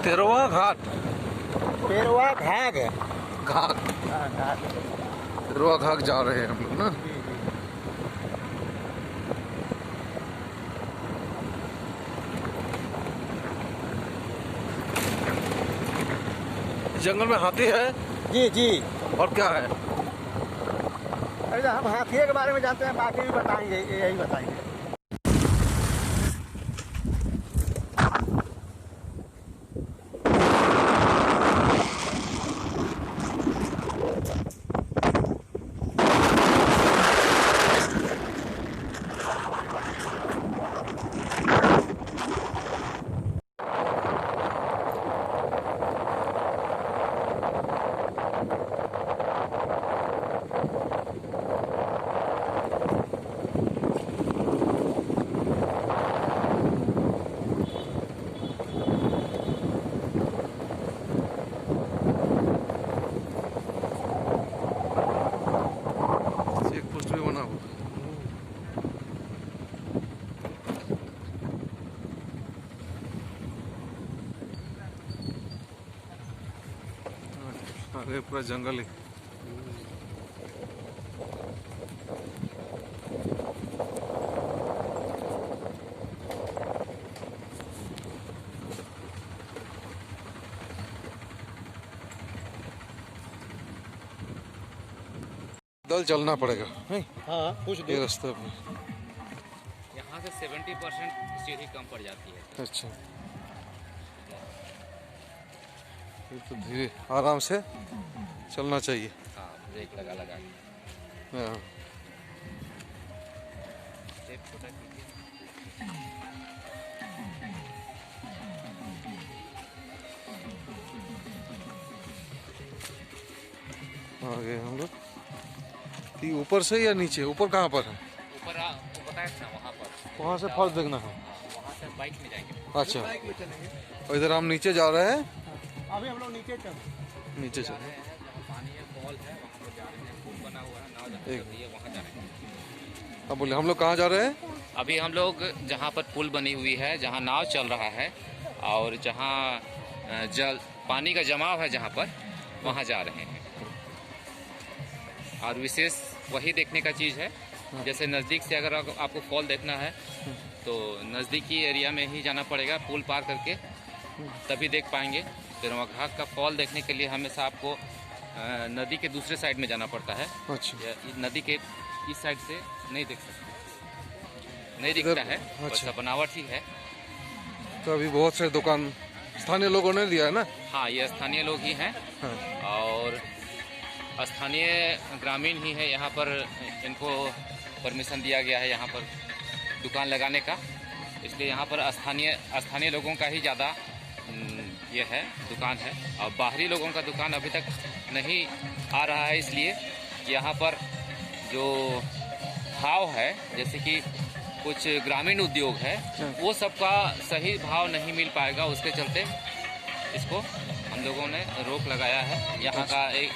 तेरवा घाट, पेरवा घाट घाट घाट तेरवा घाट जा रहे हैं हम लोग ना। जंगल में हाथी है? जी जी। और क्या है? अरे हम हाथी के बारे में जानते हैं, बाकी भी बताएंगे, यही बताएंगे। आगे पूरा जंगल है। दल चलना पड़ेगा नहीं? हाँ कुछ ये रास्ते पे यहाँ से 70% सीढ़ी कम पड़ जाती है। अच्छा, ये तो धीरे आराम से चलना चाहिए। हाँ, ब्रेक लगा लगा के। हाँ। स्टेप छोटा कीजिए। आगे हम लोग ऊपर से या नीचे? ऊपर कहाँ पर है? ऊपर पता है ना, वहाँ पर। वहाँ से फर्श देखना है। वहाँ से बाइक में जाएंगे। अच्छा, बाइक में चलेंगे। और इधर हम नीचे जा रहे हैं। अभी हम लोग नीचे चल नीचे चले। पानी है, फॉल है, वहाँ पर जा रहे हैं। पुल बना हुआ है, नाव जहाँ चलती है वहाँ जा रहे हैं। अब बोले हम लोग कहाँ जा रहे हैं? अभी हम लोग जहाँ पर पुल बनी हुई है, जहाँ नाव चल रहा है और जहाँ जल पानी का जमाव है जहाँ पर, वहाँ जा रहे हैं। और विशेष वही देखने का चीज़ है, जैसे नज़दीक से अगर आपको फॉल देखना है तो नज़दीकी एरिया में ही जाना पड़ेगा, पुल पार करके तभी देख पाएंगे। पेरवा घाट का फॉल देखने के लिए हमेशा आपको नदी के दूसरे साइड में जाना पड़ता है। अच्छा, नदी के इस साइड से नहीं देख सकते, नहीं दिखता है। अच्छा, बनावट ही है। तो अभी बहुत सारे दुकान स्थानीय लोगों ने दिया है ना? हाँ, ये स्थानीय लोग ही हैं। हाँ। और स्थानीय ग्रामीण ही है, यहाँ पर इनको परमिशन दिया गया है यहाँ पर दुकान लगाने का, इसलिए यहाँ पर स्थानीय लोगों का ही ज़्यादा ये है दुकान है। और बाहरी लोगों का दुकान अभी तक नहीं आ रहा है, इसलिए यहाँ पर जो भाव है, जैसे कि कुछ ग्रामीण उद्योग है, वो सबका सही भाव नहीं मिल पाएगा। उसके चलते इसको हम लोगों ने रोक लगाया है। यहाँ का एक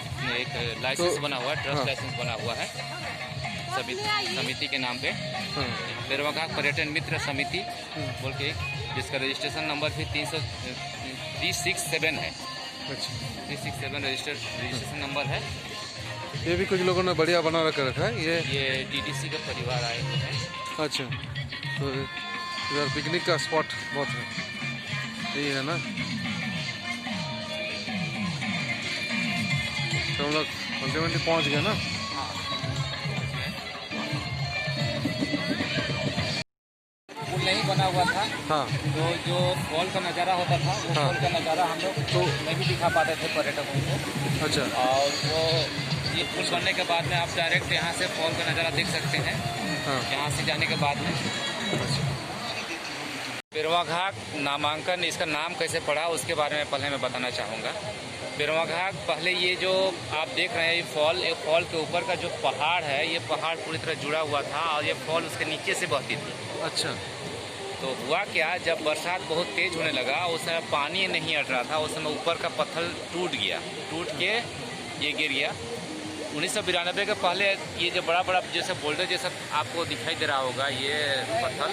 लाइसेंस बना हुआ है, ट्रस्ट लाइसेंस बना हुआ है समिति के नाम पे, पेरवा घाट पर्यटन मित्र समिति बोल के, जिसका रजिस्ट्रेशन नंबर भी 367 है। अच्छा, 367 रजिस्ट्रेशन नंबर है। ये भी कुछ लोगों ने बढ़िया बना रखा है। ये DDC का परिवार आए हुए हैं। अच्छा, तो इधर पिकनिक का स्पॉट बहुत है, यही है ना? तो हम लोग अल्टीमेटली पहुँच गए ना? पुल नहीं बना हुआ था। हाँ। तो जो फॉल का नज़ारा होता था, वो फॉल का नज़ारा हम लोग तो नहीं दिखा पाते थे पर्यटकों को। अच्छा। और वो ये पुल बनने के बाद में आप डायरेक्ट यहाँ से फॉल का नज़ारा देख सकते हैं। हाँ। यहाँ से जाने के बाद में पेरवा घाट नामांकन, इसका नाम कैसे पड़ा उसके बारे में पहले मैं बताना चाहूँगा। पेरवा घाट, पहले ये जो आप देख रहे हैं ये फॉल के ऊपर का जो पहाड़ है, ये पहाड़ पूरी तरह जुड़ा हुआ था और ये फॉल उसके नीचे से बहती थी। अच्छा। तो हुआ क्या, जब बरसात बहुत तेज होने लगा, उस समय पानी नहीं हट रहा था, उस समय ऊपर का पत्थर टूट के ये गिर गया। 1992 के पहले ये जो बड़ा बड़ा जैसे बोल्डर जैसा आपको दिखाई दे रहा होगा, ये पत्थर,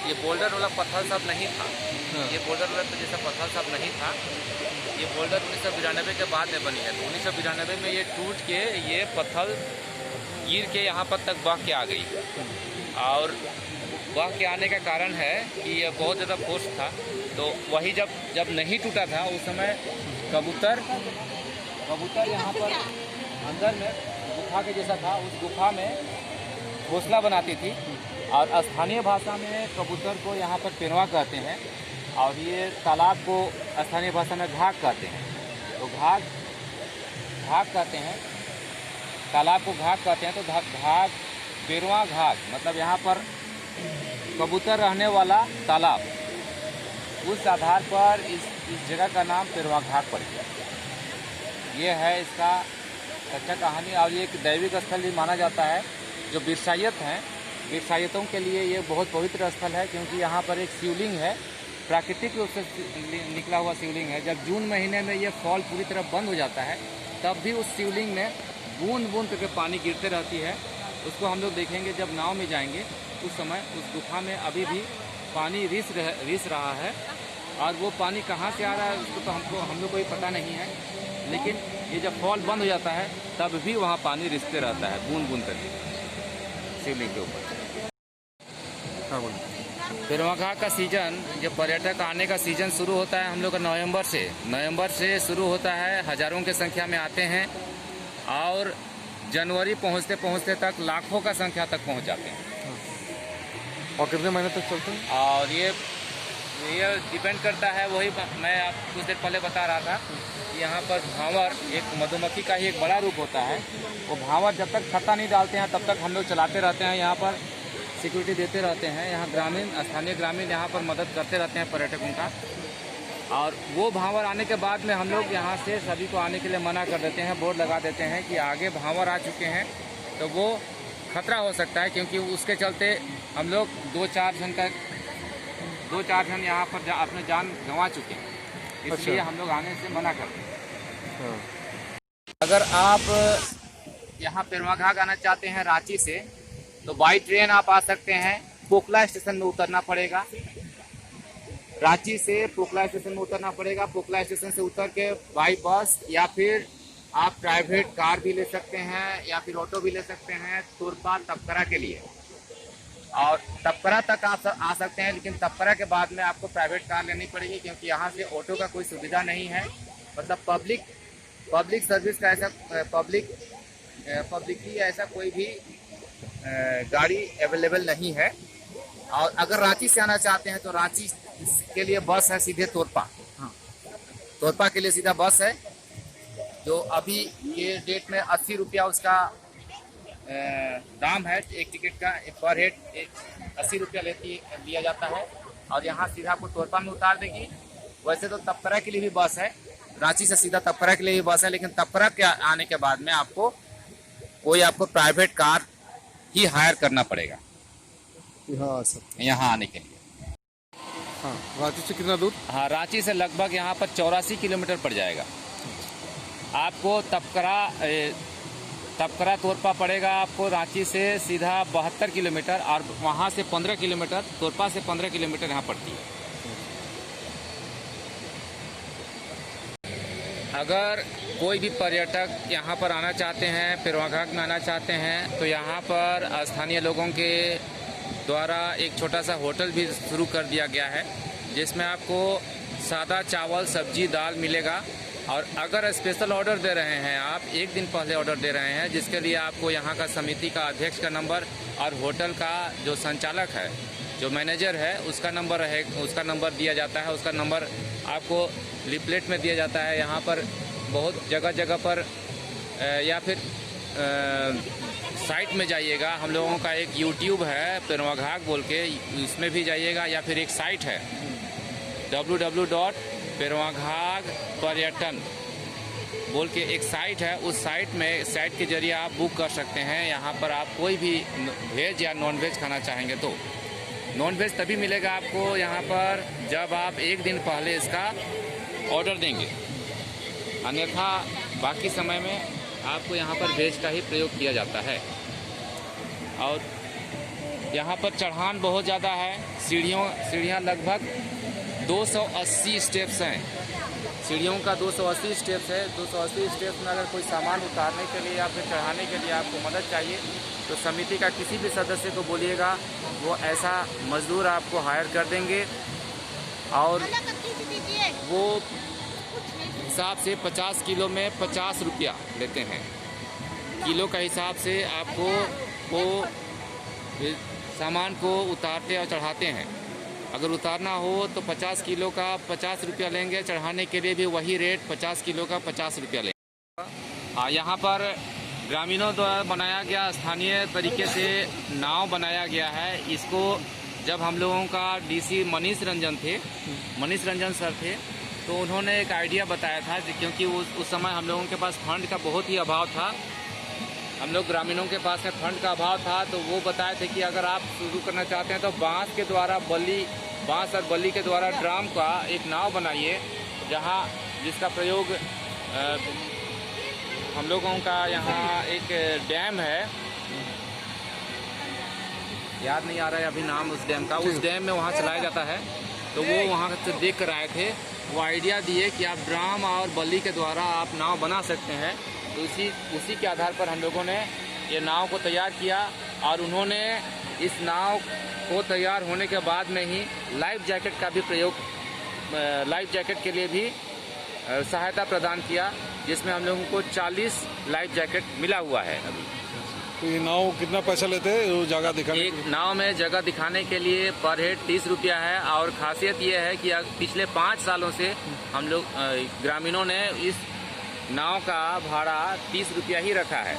ये बोल्डर वाला पत्थर सब नहीं था। ये बोल्डर वोल्डर तो जैसा पत्थर सब नहीं था। ये बोल्डर 1992 के बाद में बनी है। तो 1992 में ये टूट के ये पत्थर गिर के यहाँ पर तक बह के आ गई। और बह के आने का कारण है कि ये बहुत ज़्यादा फोर्स था। तो वही जब नहीं टूटा था उस समय कबूतर यहाँ पर अंदर में गुफा के जैसा था, उस गुफा में घोंसला बनाती थी। और स्थानीय भाषा में कबूतर को यहाँ पर पेरवा कहते हैं और ये तालाब को स्थानीय भाषा में घाघ कहते हैं। तो घाघ कहते हैं, तालाब को घाघ कहते हैं। तो घाघ पेरवा घाघ मतलब यहाँ पर कबूतर रहने वाला तालाब, उस आधार पर इस जगह का नाम पेरवा घाघ पड़ गया। ये है इसका सच्चा कहानी। और ये एक दैविक स्थल भी माना जाता है। जो बिरसायत हैं, बिरसायतों के लिए ये बहुत पवित्र स्थल है, क्योंकि यहाँ पर एक शिवलिंग है, प्राकृतिक रूप से निकला हुआ शिवलिंग है। जब जून महीने में ये फॉल पूरी तरह बंद हो जाता है, तब भी उस शिवलिंग में बूंद बूंद करके पानी गिरते रहती है। उसको हम लोग देखेंगे जब नाव में जाएंगे, उस समय उस गुफा में अभी भी पानी रिस रहा है। और वो पानी कहाँ से आ रहा है उसको तो हम लोग को भी पता नहीं है, लेकिन ये जब फॉल बंद हो जाता है तब भी वहाँ पानी रिसते रहता है बूंद बूंद करके शिवलिंग के ऊपर। हाँ बोलिए। पेरवा घाघ का सीज़न, जब पर्यटक आने का सीज़न शुरू होता है हम लोग का नवंबर से शुरू होता है। हज़ारों की संख्या में आते हैं और जनवरी पहुँचते पहुँचते तक लाखों का संख्या तक पहुँच जाते हैं। और कितने महीने तक चलते हैं? और ये डिपेंड करता है, वही मैं आप कुछ देर पहले बता रहा था कि यहाँ पर भांवर एक मधुमक्खी का ही एक बड़ा रूप होता है। वो भांवर जब तक छत्ता नहीं डालते हैं तब तक हम लोग चलाते रहते हैं, यहाँ पर सिक्योरिटी देते रहते हैं। यहाँ स्थानीय ग्रामीण यहाँ पर मदद करते रहते हैं पर्यटकों का। और वो भांवर आने के बाद में हम लोग यहाँ से सभी को आने के लिए मना कर देते हैं, बोर्ड लगा देते हैं कि आगे भांवर आ चुके हैं तो वो खतरा हो सकता है, क्योंकि उसके चलते हम लोग 2-4 जन यहाँ पर अपने जान गंवा चुके हैं। इसलिए अच्छा। हम लोग आने से मना करते हैं। हाँ। अगर आप यहाँ पेरवा घाघ आना चाहते हैं रांची से, तो बाई ट्रेन आप आ सकते हैं। पोखला स्टेशन में उतरना पड़ेगा। रांची से पोखला स्टेशन में उतरना पड़ेगा। पोखला स्टेशन से उतर के बाई बस या फिर आप प्राइवेट कार भी ले सकते हैं या फिर ऑटो भी ले सकते हैं तुरपा तपकरा के लिए। और तपकरा तक आप आ सकते हैं, लेकिन तपकरा के बाद में आपको प्राइवेट कार लेनी पड़ेगी, क्योंकि यहाँ से ऑटो का कोई सुविधा नहीं है। मतलब पब्लिक सर्विस का ऐसा पब्लिक की ऐसा कोई भी गाड़ी अवेलेबल नहीं है। और अगर रांची से आना चाहते हैं तो रांची के लिए बस है सीधे तोरपा। तोरपा के लिए सीधा बस है, जो अभी ये डेट में 80 रुपया उसका दाम है एक टिकट का। पर हेड 80 रुपया लिया जाता है और यहाँ सीधा आपको तोरपा में उतार देगी। वैसे तो तपकरा के लिए भी बस है, रांची से सीधा तपकरा के लिए भी बस है, लेकिन तपकरा के आने के बाद में आपको प्राइवेट कार ही हायर करना पड़ेगा यहाँ आने के लिए। हाँ, रांची से कितना दूर? हाँ, रांची से लगभग यहाँ पर 84 किलोमीटर पड़ जाएगा। आपको तपकरा तोरपा पड़ेगा आपको रांची से सीधा 72 किलोमीटर, और वहाँ से 15 किलोमीटर, तोरपा से 15 किलोमीटर यहाँ पड़ती है। अगर कोई भी पर्यटक यहाँ पर आना चाहते हैं, पेरवा घाघ में आना चाहते हैं, तो यहाँ पर स्थानीय लोगों के द्वारा एक छोटा सा होटल भी शुरू कर दिया गया है, जिसमें आपको सादा चावल सब्जी दाल मिलेगा। और अगर स्पेशल ऑर्डर दे रहे हैं, आप एक दिन पहले ऑर्डर दे रहे हैं, जिसके लिए आपको यहाँ का समिति का अध्यक्ष का नंबर और होटल का जो संचालक है, जो मैनेजर है, उसका नंबर दिया जाता है। उसका नंबर आपको लिपलेट में दिया जाता है। यहाँ पर बहुत जगह पर या फिर साइट में जाइएगा, हम लोगों का एक यूट्यूब है पेरवा घाघ बोल के, उसमें भी जाइएगा, या फिर एक साइट है www.perwaghaghparyatan बोल के एक साइट है। उस साइट के जरिए आप बुक कर सकते हैं। यहाँ पर आप कोई भी वेज या नॉन वेज खाना चाहेंगे तो नॉन वेज तभी मिलेगा आपको यहाँ पर जब आप एक दिन पहले इसका ऑर्डर देंगे, अन्यथा बाकी समय में आपको यहाँ पर वेज का ही प्रयोग किया जाता है। और यहाँ पर चढ़ान बहुत ज़्यादा है, सीढ़ियाँ लगभग 280 स्टेप्स हैं। सीढ़ियों का 280 स्टेप्स है। 280 स्टेप्स में अगर कोई सामान उतारने के लिए या फिर चढ़ाने के लिए आपको मदद चाहिए तो समिति का किसी भी सदस्य को बोलिएगा, वो ऐसा मजदूर आपको हायर कर देंगे। और वो हिसाब से 50 किलो में 50 रुपया लेते हैं। किलो का हिसाब से आपको वो सामान को उतारते और चढ़ाते हैं। अगर उतारना हो तो 50 किलो का 50 रुपया लेंगे, चढ़ाने के लिए भी वही रेट 50 किलो का 50 रुपया लेंगे। यहाँ पर ग्रामीणों द्वारा बनाया गया स्थानीय तरीके से नाव बनाया गया है। इसको जब हम लोगों का डीसी मनीष रंजन सर थे तो उन्होंने एक आइडिया बताया था, क्योंकि उस समय हम लोगों के पास फंड का बहुत ही अभाव था। हम लोग ग्रामीणों के पास में फंड का अभाव था, तो वो बताए थे कि अगर आप शुरू करना चाहते हैं तो बांस और बल्ली के द्वारा ड्राम का एक नाव बनाइए, जिसका प्रयोग हम लोगों का यहाँ एक डैम है, याद नहीं आ रहा है अभी नाम उस डैम का, उस डैम में वहाँ चलाया जाता है। तो वो वहाँ से देख कर आए थे, वो आइडिया दिए कि आप ड्राम और बल्ली के द्वारा आप नाव बना सकते हैं। तो उसी के आधार पर हम लोगों ने ये नाव को तैयार किया और उन्होंने इस नाव को तैयार होने के बाद में ही लाइफ जैकेट का भी प्रयोग, लाइफ जैकेट के लिए भी सहायता प्रदान किया, जिसमें हम लोगों को 40 लाइफ जैकेट मिला हुआ है अभी। तो ये नाव कितना पैसा लेते हैं वो जगह दिखाने? एक नाव में जगह दिखाने के लिए पर हेड 30 रुपया है। और खासियत ये है कि पिछले 5 सालों से हम लोग ग्रामीणों ने इस नाव का भाड़ा 30 रुपया ही रखा है।